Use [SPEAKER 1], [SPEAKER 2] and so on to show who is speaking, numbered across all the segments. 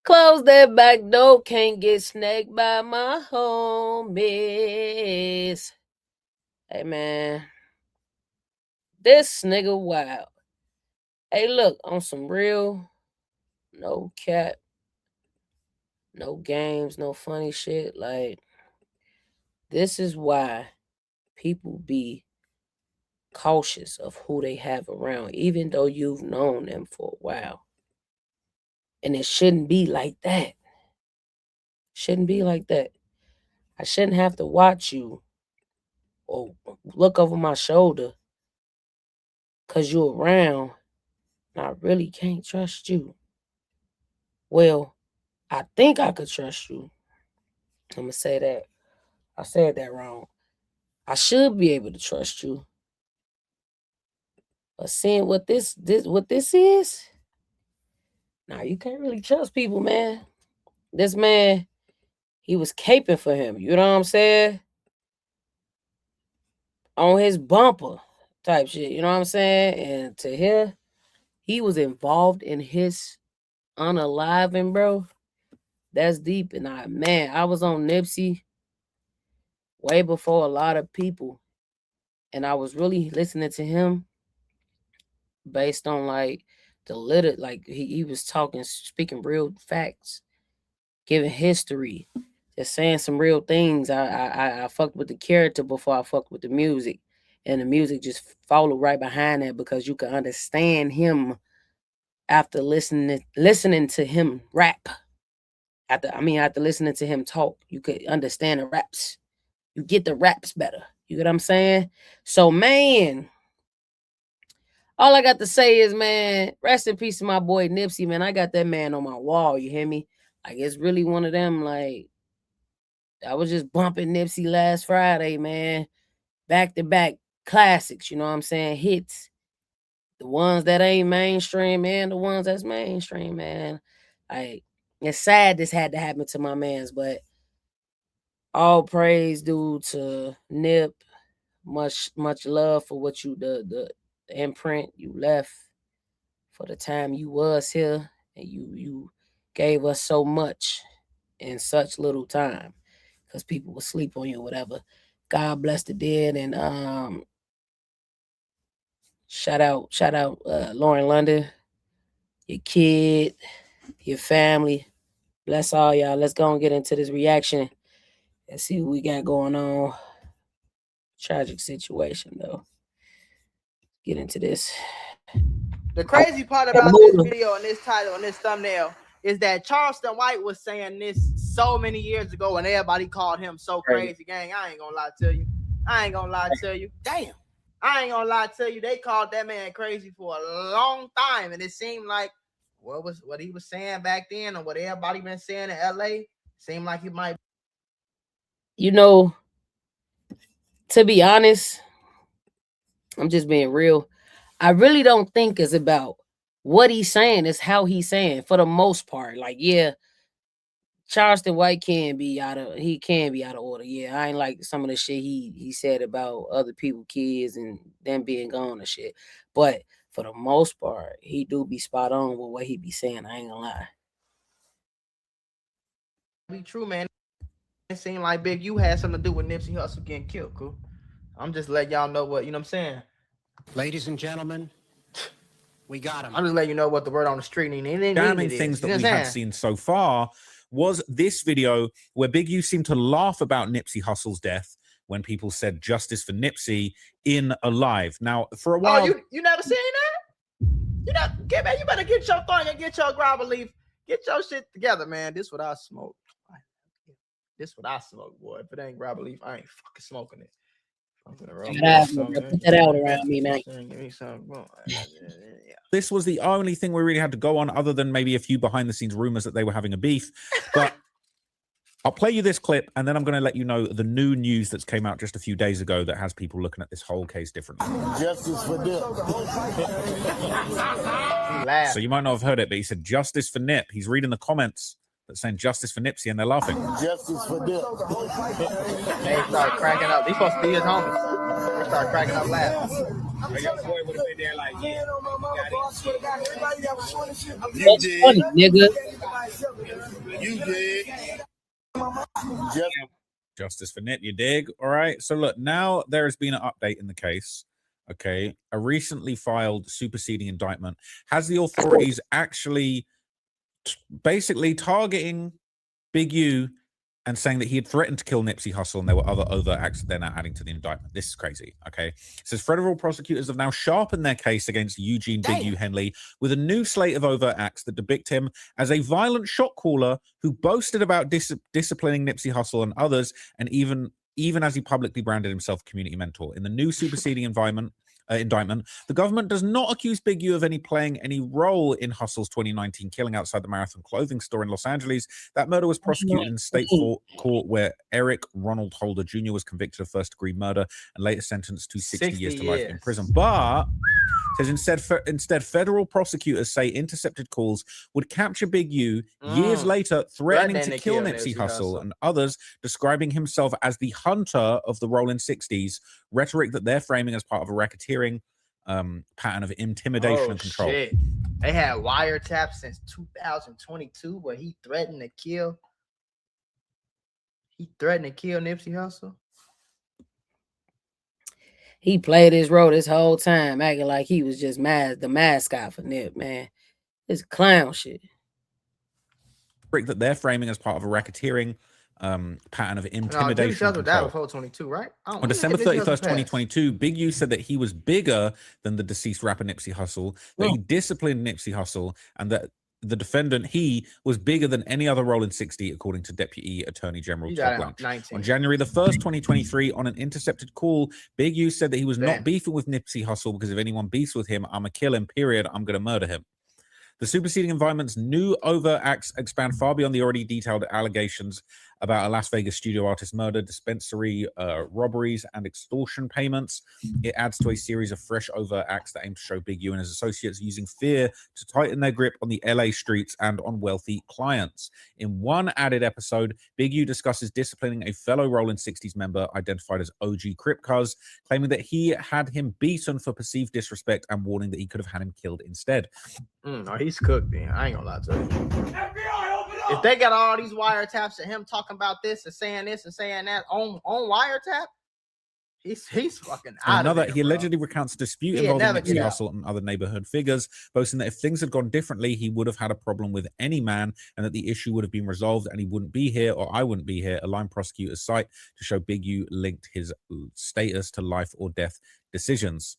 [SPEAKER 1] Close that back door, can't get snagged by my homies. Hey, man. This nigga wild. Hey, look, on some real, no cap, no games, no funny shit. Like, this is why people be cautious of who they have around, even though you've known them for a while. And it shouldn't be like that. Shouldn't be like that. I shouldn't have to watch you or look over my shoulder because you're around and I really can't trust you. Well, I think I could trust you. I'm going to say that. I said that wrong. I should be able to trust you. But seeing what this is, now you can't really trust people, man. This man, he was caping for him. You know what I'm saying? On his bumper type shit. You know what I'm saying? And to hear he was involved in his unaliving, bro. That's deep. And I was on Nipsey way before a lot of people. And I was really listening to him based on like like he was speaking real facts, giving history, just saying some real things. I fucked with the character before I fucked with the music. And the music just followed right behind that because you can understand him after listening to him rap. After listening to him talk, you could understand the raps. You get the raps better. You get what I'm saying? So, man, all I got to say is, man, rest in peace to my boy Nipsey, man. I got that man on my wall, you hear me? Like, it's really one of them, like, I was just bumping Nipsey last Friday, man. Back-to-back classics, you know what I'm saying? Hits. The ones that ain't mainstream, man. The ones that's mainstream, man. Like, it's sad this had to happen to my mans, but all praise due to Nip. Much love for what you the imprint you left for the time you was here, and you gave us so much in such little time because people would sleep on you or whatever. God bless the dead, and shout out Lauren London, your kid, your family. Bless all y'all. Let's go and get into this reaction and see what we got going on. Tragic situation though. Get into this.
[SPEAKER 2] The crazy part about this video and this title and this thumbnail is that Charleston White was saying this so many years ago and everybody called him so crazy. Gang, I ain't gonna lie to you. Damn. I ain't gonna lie to you. They called that man crazy for a long time. And it seemed like what he was saying back then and what everybody been saying in LA seemed like he might.
[SPEAKER 1] You know, to be honest, I'm just being real. I really don't think it's about what he's saying, it's how he's saying for the most part. Like, yeah, Charleston White can be out of order. Yeah, I ain't like some of the shit he said about other people, kids, and them being gone and shit. But for the most part, he do be spot on with what he be saying. I ain't gonna lie.
[SPEAKER 2] Be true, man. It seemed like Big U had something to do with Nipsey Hussle getting killed. Cool. I'm just letting y'all know what, you know what I'm saying?
[SPEAKER 3] Ladies and gentlemen, we got him.
[SPEAKER 2] I'm just letting you know what the word on the street means.
[SPEAKER 4] Damning things that we have seen so far was this video where Big U seemed to laugh about Nipsey Hussle's death when people said justice for Nipsey in Alive. Now, for a while...
[SPEAKER 2] Oh, you never seen that? You better get your thing and get your grabber leaf. Get your shit together, man. This what I smoke. Boy. If it ain't grabber leaf, I ain't fucking smoking it.
[SPEAKER 1] Put that out around me, man.
[SPEAKER 4] This was the only thing we really had to go on, other than maybe a few behind-the-scenes rumors that they were having a beef. But I'll play you this clip, and then I'm going to let you know the new news that's came out just a few days ago that has people looking at this whole case differently.
[SPEAKER 5] Justice for Nip.
[SPEAKER 4] So you might not have heard it, but he said justice for Nip. He's reading the comments that's saying justice for Nipsey, and they're laughing.
[SPEAKER 5] Justice for Nip.
[SPEAKER 2] They start cracking up. These supposed to be his homies. They start cracking up laughing.
[SPEAKER 1] That's funny, nigga.
[SPEAKER 5] You dig?
[SPEAKER 4] Justice for Nip, you dig? All right. So look, now there has been an update in the case. Okay. A recently filed superseding indictment has the authorities actually basically targeting Big U and saying that he had threatened to kill Nipsey Hussle, and there were other overt acts that they're now adding to the indictment. This is crazy, okay? It says federal prosecutors have now sharpened their case against Eugene Big U Henley with a new slate of overt acts that depict him as a violent shot caller who boasted about disciplining Nipsey Hussle and others, and even as he publicly branded himself community mentor. In the new superseding indictment, the government does not accuse Big U of playing any role in Hussle's 2019 killing outside the Marathon clothing store in Los Angeles. That murder was prosecuted in state court where Eric Ronald Holder Jr. was convicted of first-degree murder and later sentenced to 60 years to life in prison. But says instead, federal prosecutors say intercepted calls would capture Big U years later, threatening to kill Nipsey Hussle and others, describing himself as the hunter of the Rolling 60s, rhetoric that they're framing as part of a racketeering pattern of intimidation and control.
[SPEAKER 2] Shit. They had wiretaps since 2022 where he threatened to kill. Nipsey Hussle.
[SPEAKER 1] He played his role this whole time, acting like he was just the mascot for Nip, man. It's clown shit.
[SPEAKER 4] That they're framing as part of a racketeering pattern of intimidation.
[SPEAKER 2] No, that was 422, right?
[SPEAKER 4] On December 31st, 2022, Big U said that he was bigger than the deceased rapper Nipsey Hussle, that he disciplined Nipsey Hussle, and that the defendant, he was bigger than any other Rolling 60, according to Deputy Attorney General Todd Blanche. On January the 1st, 2023, on an intercepted call, Big U said that he was not beefing with Nipsey Hussle because if anyone beefs with him, I'm going to kill him, period. I'm going to murder him. The superseding indictment's new overt acts expand far beyond the already detailed allegations about a Las Vegas studio artist murder, dispensary robberies, and extortion payments. It adds to a series of fresh overt acts that aim to show Big U and his associates using fear to tighten their grip on the LA streets and on wealthy clients. In one added episode, Big U discusses disciplining a fellow Rolling 60s member identified as OG Crip Cuz, claiming that he had him beaten for perceived disrespect and warning that he could have had him killed instead.
[SPEAKER 2] No, he's cooked, man. I ain't gonna lie to you. FBI, open up! If they got all these wiretaps of him talking about this and saying that on wiretap, he's fucking out of there,
[SPEAKER 4] he allegedly recounts a dispute involving Nipsey Hussle and other neighborhood figures, boasting that if things had gone differently, he would have had a problem with any man and that the issue would have been resolved and he wouldn't be here or I wouldn't be here. A line prosecutor's cite to show Big U linked his status to life or death decisions.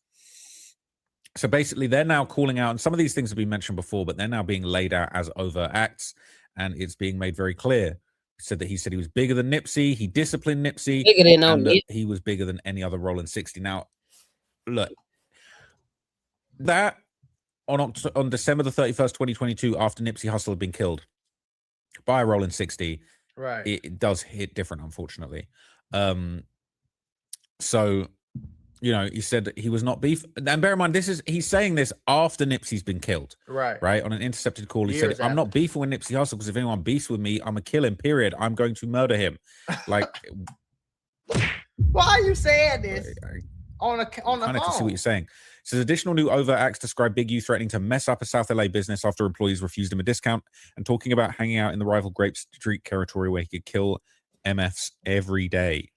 [SPEAKER 4] So basically, they're now calling out, and some of these things have been mentioned before, but they're now being laid out as overt acts, and it's being made very clear. He said he was bigger than Nipsey, he disciplined Nipsey, and that he was bigger than any other Rolling 60. Now, look, that on December the 31st, 2022, after Nipsey Hussle had been killed by a Rolling 60,
[SPEAKER 2] right?
[SPEAKER 4] It does hit different, unfortunately. So, you know, he said that he was not beef. And bear in mind, he's saying this after Nipsey's been killed. Right. On an intercepted call, he said, I'm not beefing with Nipsey Hussle because if anyone beefs with me, I'm going to kill him, period. I'm going to murder him. Like,
[SPEAKER 2] why are you saying this on the phone?
[SPEAKER 4] I can see what you're saying. Says additional new overt acts describe Big U threatening to mess up a South LA business after employees refused him a discount and talking about hanging out in the rival Grape Street territory where he could kill MFs every day.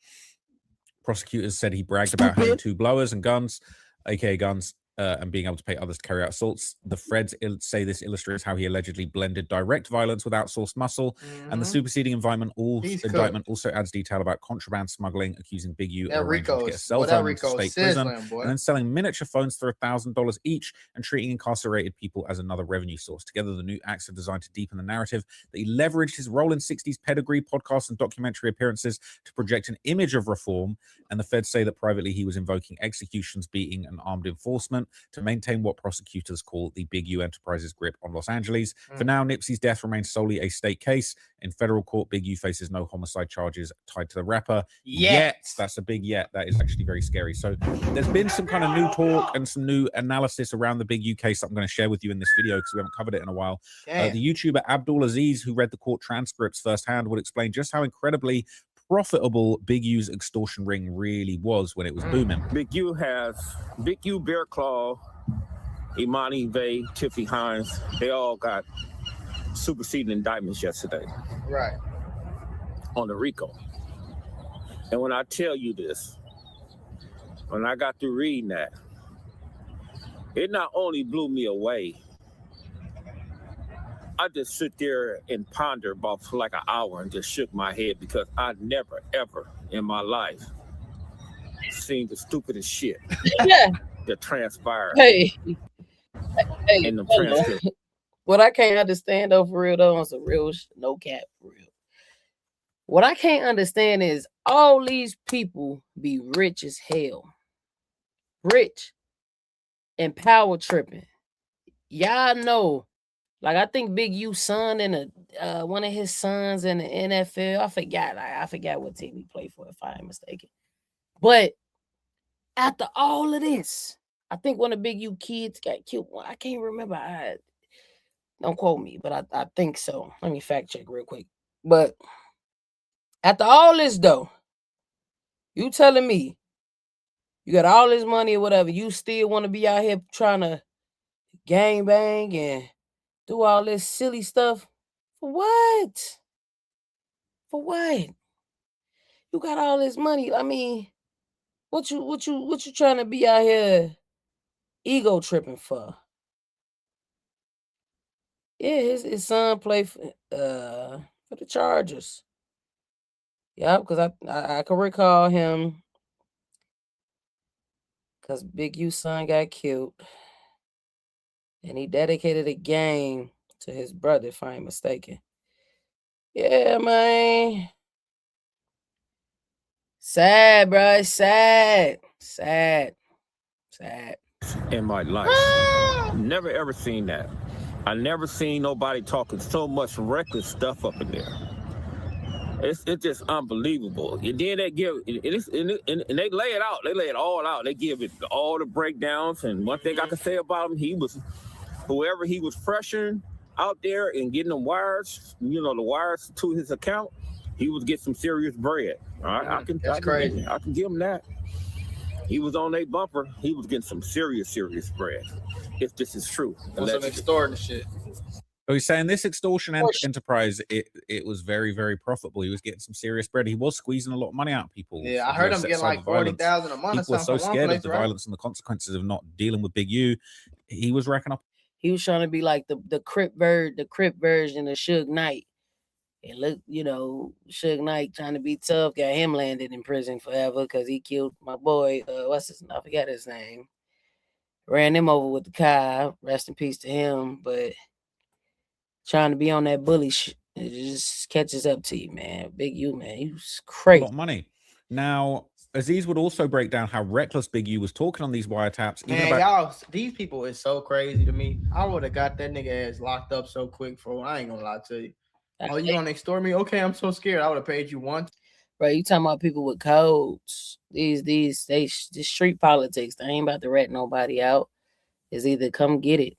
[SPEAKER 4] Prosecutors said he bragged about having 2 blowers and guns, aka guns, and being able to pay others to carry out assaults. The Freds say this illustrates how he allegedly blended direct violence with outsourced muscle. And the superseding indictment also adds detail about contraband smuggling, accusing Big U of arranging to get a cell phone into state prison, and then selling miniature phones for $1,000 each and treating incarcerated people as another revenue source. Together, the new acts are designed to deepen the narrative that he leveraged his Rolling 60s pedigree, podcasts, and documentary appearances to project an image of reform. And the feds say that privately he was invoking executions, beating, and armed enforcement to maintain what prosecutors call the Big U Enterprises grip on Los Angeles. For now, Nipsey's death remains solely a state case. In federal court, Big U faces no homicide charges tied to the rapper. Yet. That's a big yet. That is actually very scary. So there's been some kind of new talk and some new analysis around the Big U case that I'm going to share with you in this video because we haven't covered it in a while. The YouTuber Abdul Aziz, who read the court transcripts firsthand, would explain just how incredibly profitable Big U's extortion ring really was when it was booming.
[SPEAKER 6] Big U, Bear Claw, Imani Vey, Tiffy Hines, they all got superseding indictments yesterday.
[SPEAKER 2] Right.
[SPEAKER 6] On the RICO. And when I tell you this, when I got through reading that, it not only blew me away, I just sit there and ponder about for like an hour and just shook my head because I never, ever in my life seen the stupidest shit
[SPEAKER 1] Yeah.
[SPEAKER 6] that transpired
[SPEAKER 1] Hey,
[SPEAKER 6] in the transcript.
[SPEAKER 1] What I can't understand though, for real though, on some real no cap, for real. What I can't understand is all these people be rich as hell, rich and power tripping. Y'all know, like I think Big U's son and one of his sons in the NFL. I forgot what team he played for, if I am mistaken. But after all of this, I think one of Big U kids got killed. I can't remember. Don't quote me, but I think so. Let me fact check real quick. But after all this, though, you telling me you got all this money or whatever, you still want to be out here trying to gang bang and do all this silly stuff? For what? For what? You got all this money. I mean, what you trying to be out here ego tripping for? Yeah, his son played for the Chargers. Yeah, because I can recall him because Big U's son got killed. And he dedicated a game to his brother, if I ain't mistaken. Yeah, man. Sad, bro. Sad.
[SPEAKER 6] In my life. Never ever seen that. I never seen nobody talking so much reckless stuff up in there. It's just unbelievable. And then they give and they lay it out. They lay it all out. They give it all the breakdowns. And one thing I can say about him, whoever he was pressuring out there and getting them wires, the wires to his account, he was getting some serious bread. All right, I can give him that. He was on a bumper. He was getting some serious bread. If this is true,
[SPEAKER 2] some extorting shit.
[SPEAKER 4] So he's saying this extortion enterprise, it was very, very profitable. He was getting some serious bread. He was squeezing a lot of money out of people.
[SPEAKER 2] Yeah, I heard him getting like 40,000 a month.
[SPEAKER 4] People were so scared of the violence and the consequences of not dealing with Big U. He was racking up.
[SPEAKER 1] He was trying to be like the Crip version of Suge Knight. And look, Suge Knight trying to be tough, got him landed in prison forever because he killed my boy. I forgot his name. Ran him over with the car. Rest in peace to him. But trying to be on that bully shit, it just catches up to you, man. Big U, man, he was crazy.
[SPEAKER 4] A lot of money. Now, Aziz would also break down how reckless Big U was talking on these wiretaps.
[SPEAKER 2] Man, these people is so crazy to me. I would have got that nigga ass locked up so quick, I ain't gonna lie to you. Oh, you gonna extort me? Okay, I'm so scared. I would have paid you once.
[SPEAKER 1] Bro, you talking about people with codes. This street politics. They ain't about to rat nobody out. It's either come get it,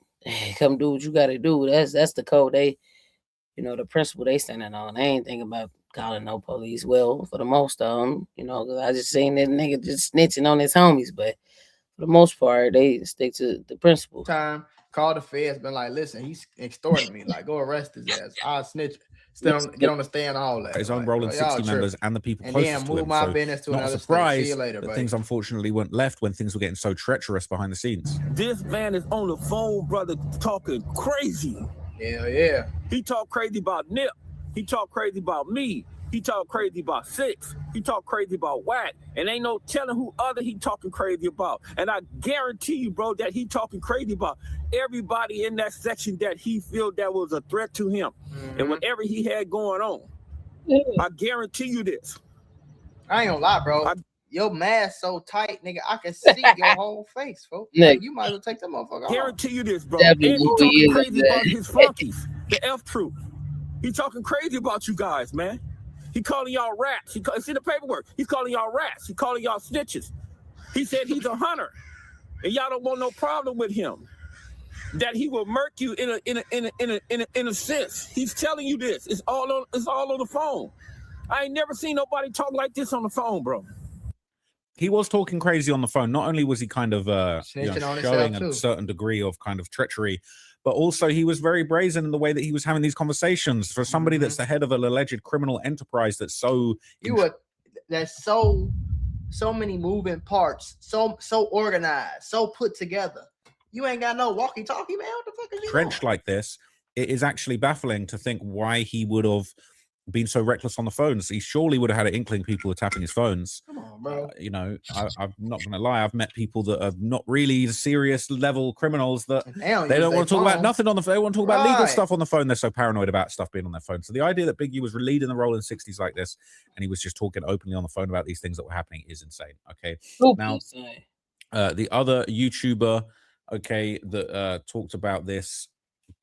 [SPEAKER 1] come do what you gotta do. That's the code they, the principle they standing on. They ain't thinking about calling no police. Well, for the most of them, because I just seen that nigga just snitching on his homies. But for the most part, they stick to the principle.
[SPEAKER 2] Call the feds, been like, listen, he's extorting me. Like, go arrest his ass. I'll snitch. Get on the stand, all that.
[SPEAKER 4] His own rolling 60 members and the people closest to him.
[SPEAKER 2] My business to
[SPEAKER 4] not surprised that things unfortunately went left when things were getting so treacherous behind the scenes.
[SPEAKER 6] This man is on the phone, brother, talking crazy.
[SPEAKER 2] Yeah.
[SPEAKER 6] He talked crazy about Nip. He talked crazy about me. He talked crazy about Six. He talked crazy about Wack. And ain't no telling who other he talking crazy about. And I guarantee you, bro, that he talking crazy about everybody in that section that he feel that was a threat to him. Mm-hmm. And whatever he had going on. Yeah. I guarantee you this.
[SPEAKER 2] I ain't gonna lie, bro. Your mask so tight, nigga, I can see your whole face, folks. Like, you might as well take that motherfucker off.
[SPEAKER 6] Guarantee you this, bro. And he talking crazy about his flunkies, the F Troop. He talking crazy about you guys, man. He calling y'all rats. It's in the paperwork. He's calling y'all rats. He calling y'all snitches. He said he's a hunter, and y'all don't want no problem with him. That he will murk you in a sense. He's telling you this. It's all on the phone. I ain't never seen nobody talk like this on the phone, bro.
[SPEAKER 4] He was talking crazy on the phone. Not only was he kind of showing a certain degree of kind of treachery, but also he was very brazen in the way that he was having these conversations. For somebody that's the head of an alleged criminal enterprise that's so
[SPEAKER 2] that's so many moving parts, so organized, so put together. You ain't got no walkie-talkie, man. What the fuck is you
[SPEAKER 4] entrenched like this, it is actually baffling to think why he would have been so reckless on the phones. He surely would have had an inkling people were tapping his phones.
[SPEAKER 2] Come on, bro.
[SPEAKER 4] You know, I'm not going to lie. I've met people that are not really serious level criminals that they don't want to talk about nothing on the phone. They want to talk about legal stuff on the phone. They're so paranoid about stuff being on their phone. So the idea that Big U was leading the Rolling 60s like this and he was just talking openly on the phone about these things that were happening is insane. Okay. Now, the other YouTuber, okay, that talked about this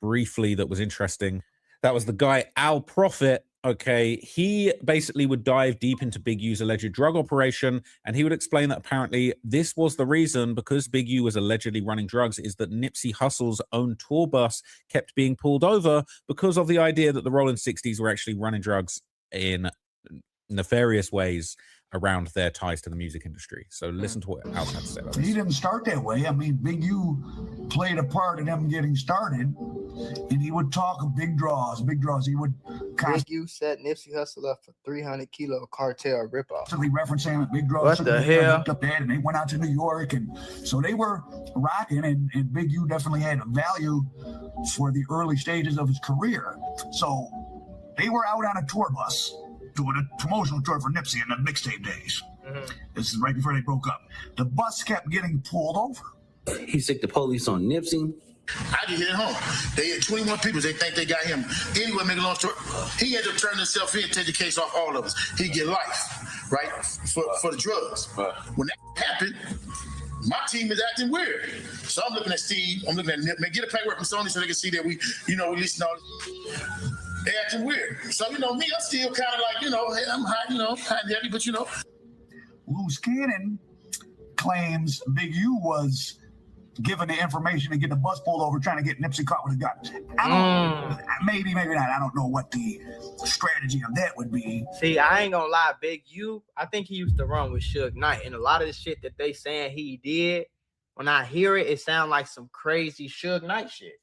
[SPEAKER 4] briefly that was interesting, that was the guy Al Prophet. Okay, he basically would dive deep into Big U's alleged drug operation, and he would explain that apparently this was the reason, because Big U was allegedly running drugs, is that Nipsey Hussle's own tour bus kept being pulled over because of the idea that the Rolling 60s were actually running drugs in nefarious ways around their ties to the music industry. So listen to what Al had to say about this.
[SPEAKER 7] He didn't start that way. I mean, Big U played a part in them getting started, and he would talk of big draws. He would
[SPEAKER 2] Big U set Nipsey Hussle up for 300 kilo cartel ripoff.
[SPEAKER 7] Constantly referencing him, big draws.
[SPEAKER 2] What the hell?
[SPEAKER 7] Up that, and they went out to New York, and so they were rocking, and Big U definitely had value for the early stages of his career. So they were out on a tour bus doing a promotional tour for Nipsey in the mixtape days. This is right before they broke up. The bus kept getting pulled over.
[SPEAKER 8] He sicked the police on Nipsey.
[SPEAKER 5] I can hit it home. They had 21 people. They think they got him. Anyway, make a long story. He had to turn himself in, take the case off all of us. He'd get life, right, for the drugs. When that happened, my team is acting weird. So I'm looking at Steve. I'm looking at Nip. Man, get a paperwork from Sony so they can see that we listen to all this. They acting weird. So, me, I'm still kind of like, hey, I'm hot, hot and heavy, but
[SPEAKER 7] Loose Cannon claims Big U was given the information to get the bus pulled over, trying to get Nipsey caught with a gun. Maybe not. I don't know what the strategy of that would be.
[SPEAKER 2] See, I ain't gonna lie, Big U, I think he used to run with Suge Knight, and a lot of the shit that they saying he did, when I hear it, it sounds like some crazy Suge Knight shit.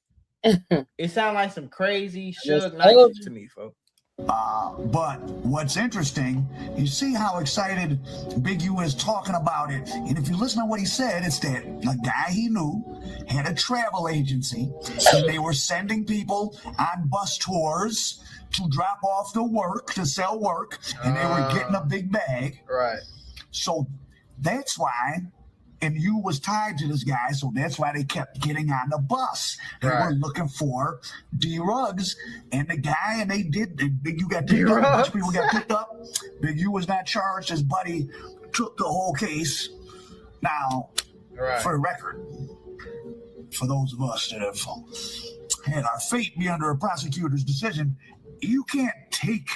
[SPEAKER 2] It sounds like some crazy Suge Knight to me, folks.
[SPEAKER 7] But what's interesting, you see how excited Big U is talking about it. And if you listen to what he said, it's that the guy he knew had a travel agency, and they were sending people on bus tours to drop off the work, to sell work, and they were getting a big bag.
[SPEAKER 2] Right.
[SPEAKER 7] So that's why. And you was tied to this guy, so that's why they kept getting on the bus. They were looking for D-Rugs, and the guy, and they did. Big U got picked up. A bunch of people got picked up. Big U was not charged. His buddy took the whole case. Now, for the record, for those of us that have had our fate be under a prosecutor's decision, you can't take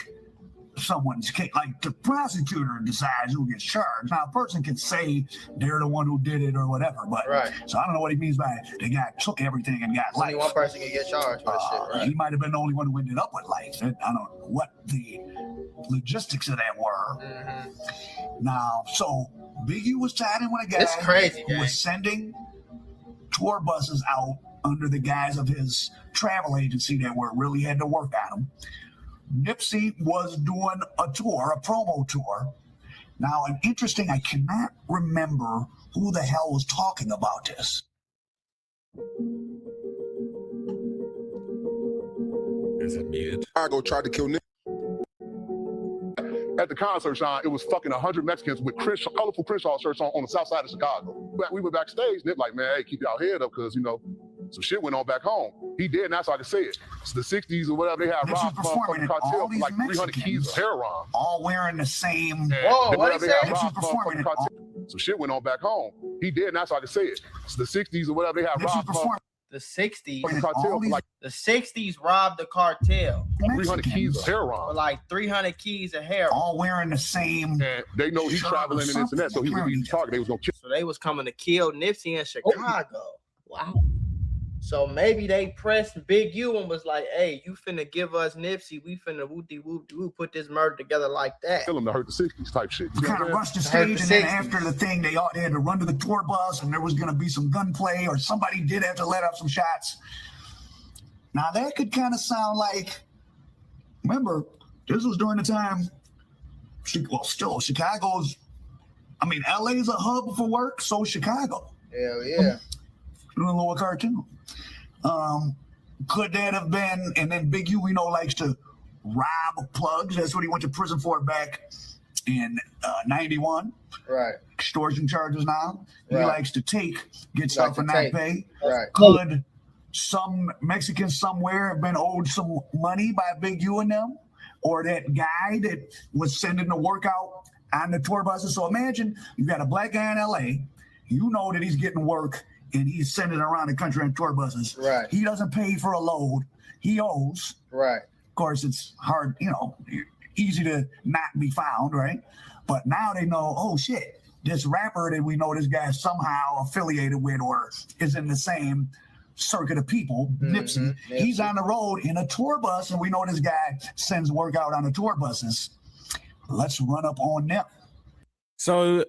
[SPEAKER 7] someone's case. Like, the prosecutor decides who gets charged. Now, a person can say they're the one who did it or whatever, but so I don't know what he means by the guy took everything and got life.
[SPEAKER 2] Only one person can get charged with shit, right?
[SPEAKER 7] He might have been the only one who ended up with life. I don't know what the logistics of that were. Now, so Big U was tied in with a guy who was sending tour buses out under the guise of his travel agency that really had to work on him. Nipsey was doing a tour, a promo tour. Now, an interesting, I cannot remember who the hell was talking about this.
[SPEAKER 4] Is it muted?
[SPEAKER 9] Chicago tried to kill Nipsey. At the concert, Sean, it was fucking 100 Mexicans with colorful Crenshaw shirts on the south side of Chicago. We were backstage, Nip like, man, hey, keep y'all head up, because, some shit went on back home. He did, and that's how they say it. It's the 60s or whatever. They had robbed motherfucking cartel for like 300 keys of heroin.
[SPEAKER 7] All wearing the same.
[SPEAKER 2] Whoa, what did he say?
[SPEAKER 7] Performing
[SPEAKER 9] some shit went on back home. He did, and that's how they say it. It's the 60s or whatever. They had robbed
[SPEAKER 2] the 60s.
[SPEAKER 9] Cartel for like
[SPEAKER 2] the 60s robbed the cartel.
[SPEAKER 9] 300 keys of heroin.
[SPEAKER 2] For like 300 keys of heroin.
[SPEAKER 7] All wearing the same.
[SPEAKER 9] And they know he's traveling in this and that, so he was an easy target. They was gonna kill.
[SPEAKER 2] So they was coming to kill Nipsey in Chicago. Wow. So maybe they pressed Big U and was like, hey, you finna give us Nipsey. We finna woo-de-woo-de-woo, put this murder together like that.
[SPEAKER 9] Kill him to hurt the 60s type shit.
[SPEAKER 7] You kind of rushed the stage, and then after the thing, they had to run to the tour bus, and there was going to be some gunplay, or somebody did have to let up some shots. Now that could kind of sound like, remember, this was during the time, well, still Chicago's, I mean, LA's a hub for work, so Chicago.
[SPEAKER 2] Hell yeah.
[SPEAKER 7] Doing a little cartoon. Could that have been, and then Big U, we know, likes to rob plugs. That's what he went to prison for back in 91.
[SPEAKER 2] Right.
[SPEAKER 7] Extortion charges now. He
[SPEAKER 2] Right.
[SPEAKER 7] likes to get stuff and not pay.
[SPEAKER 2] Right.
[SPEAKER 7] Could some Mexicans somewhere have been owed some money by Big U and them? Or that guy that was sending the work out on the tour buses? So imagine you got a black guy in LA, you know that he's getting work and he's sending around the country on tour buses.
[SPEAKER 2] Right.
[SPEAKER 7] He doesn't pay for a load. He owes.
[SPEAKER 2] Right.
[SPEAKER 7] Of course, it's hard, easy to not be found, right? But now they know, oh shit, this rapper that we know this guy somehow affiliated with or is in the same circuit of people, Nipsey, he's on the road in a tour bus, and we know this guy sends work out on the tour buses. Let's run up on them.
[SPEAKER 4] So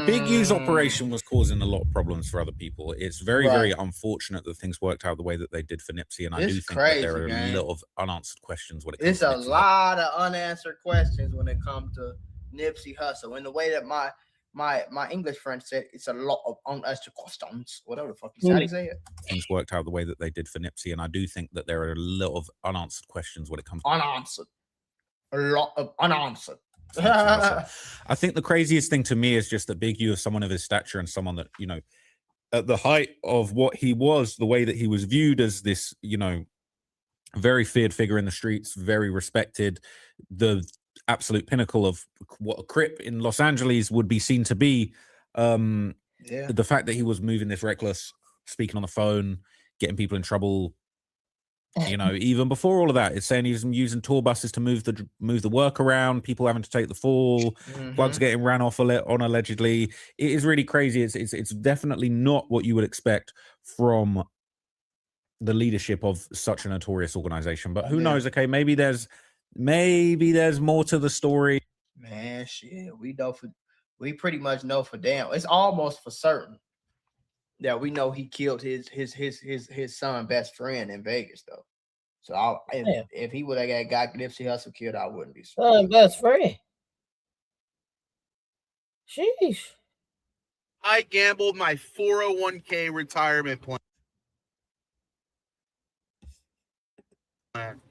[SPEAKER 4] Big U's operation was causing a lot of problems for other people. It's very, very unfortunate that things worked out the way that they did for Nipsey, and I do think that there are a lot of unanswered questions when it comes to Nipsey.
[SPEAKER 2] It's a lot of unanswered questions when it comes to Nipsey Hussle. And the way that my English friend said, it's a lot of unanswered questions. Whatever the fuck he said, how do you say it?
[SPEAKER 4] Things worked out the way that they did for Nipsey, and I do think that there are a lot of unanswered questions when it comes to
[SPEAKER 2] unanswered. A lot of unanswered.
[SPEAKER 4] I think the craziest thing to me is just that Big U is someone of his stature and someone that, at the height of what he was, the way that he was viewed as this, very feared figure in the streets, very respected, the absolute pinnacle of what a Crip in Los Angeles would be seen to be. The fact that he was moving this reckless, speaking on the phone, getting people in trouble, even before all of that, it's saying he's using tour buses to move the work around, people having to take the fall, plugs getting ran off on allegedly. It is really crazy. It's definitely not what you would expect from the leadership of such a notorious organization. But who knows? Okay, maybe there's more to the story.
[SPEAKER 2] Man, shit, we pretty much know for damn. It's almost for certain that we know he killed his son best friend in Vegas, though. So if he would have got Nipsey Hussle killed, I wouldn't be surprised.
[SPEAKER 1] Son best friend. Sheesh.
[SPEAKER 10] I gambled my 401k retirement plan.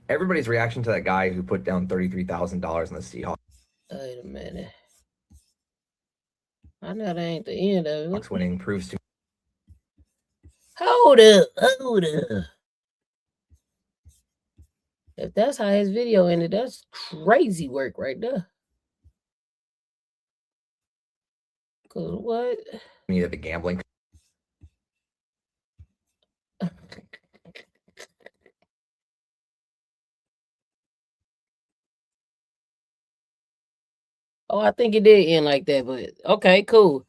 [SPEAKER 11] Everybody's reaction to that guy who put down $33,000 in the Seahawks.
[SPEAKER 1] Wait a minute. I know that ain't the end of it.
[SPEAKER 11] Winning proves to.
[SPEAKER 1] Hold up. If that's how his video ended, that's crazy work right there. Cause what?
[SPEAKER 11] Me that the gambling.
[SPEAKER 1] Oh, I think it did end like that, but okay, cool.